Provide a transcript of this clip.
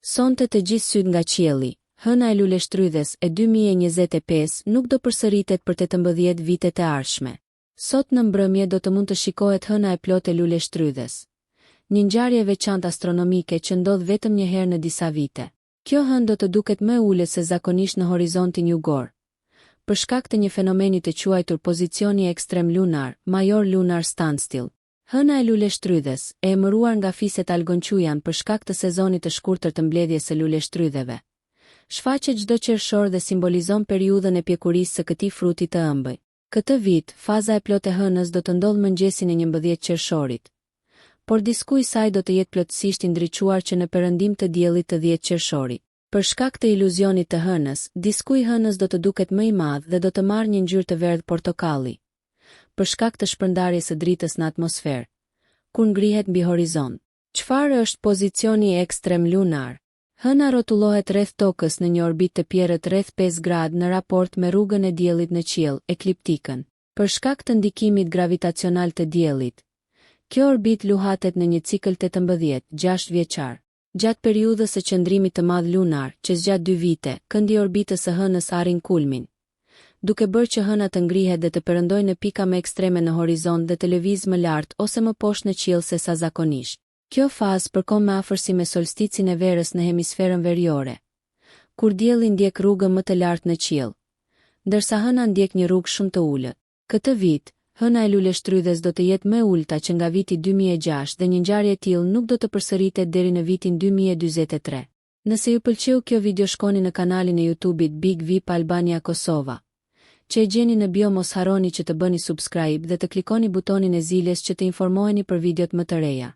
Sonte të gjithë syt nga qielli, hëna e luleshtrydhes e 2025 nuk do përsëritet për 18 vitet e ardhshme. Sot në mbrëmje do të mund të shikohet hëna e plotë e luleshtrydhes. Një ngjarje e veçantë astronomike që ndodh vetëm një herë në disa vite. Kjo hënë do të duket më e ulët se zakonisht në horizontin jugor, për shkak të një fenomeni të quajtur pozicioni ekstrem lunar, major lunar standstill. Hëna e luleshtrydhes, e emëruar nga fiset Algonquian për shkak të sezonit të shkurtër të mbledhjes së luleshtrydheve, shfaqet çdo qershor dhe simbolizon periudhën e pjekurisë së këtij fruti të ëmbël. Këtë vit, faza e plotë e hënës do të ndodhë mëngjesin e 11 qershorit, por disku i saj do të jetë plotësisht i ndriçuar që në perëndim të diellit të 10 qershorit. Për shkak të iluzionit të hënës, disku i hënës do të duket më i madh dhe do të marrë një ngjyrë të verdh portokalli, për shkak të shpërndarjes së dritës në atmosferë, kur ngrihet mbi horizont. Çfarë është pozicioni ekstrem lunar? Hëna rrotullohet rreth tokës në një orbitë të pjerrët rreth 5 gradë në raport me rrugën e diellit në qiell, ekliptikën. Për shkak të ndikimit gravitacional të diellit, kjo orbitë luhatet në një cikël 18-6 vjeçar. Gjatë periudhës së qëndrimit të madh lunar, që zgjat 2 vite, këndi i orbitës së hënës arrin kulmin, duke bërë që hëna të ngrihet dhe të perëndojë në pika më ekstreme në horizont dhe të lëvizë më lart ose më poshtë në qiell se sa zakonisht. Kjo fazë përkon me afërsi me solsticin e verës në hemisferën veriore, kur dielli ndjek rrugën më të lartë në qiell, ndërsa hëna ndjek një rrugë shumë të ulët. Këtë vit, hëna e luleshtrydhes do të jetë më e ulta që nga viti 2006 dhe një ngjarje e tillë nuk do të përsëritet deri në vitin 2043. Nëse ju pëlqeu kjo video, shkoni në kanalin e YouTube-it Big VIP Albania Kosova, që e gjeni në bio. Mos harroni që të bëni subscribe dhe të klikoni butonin e ziljes që të informoheni për videot më të reja.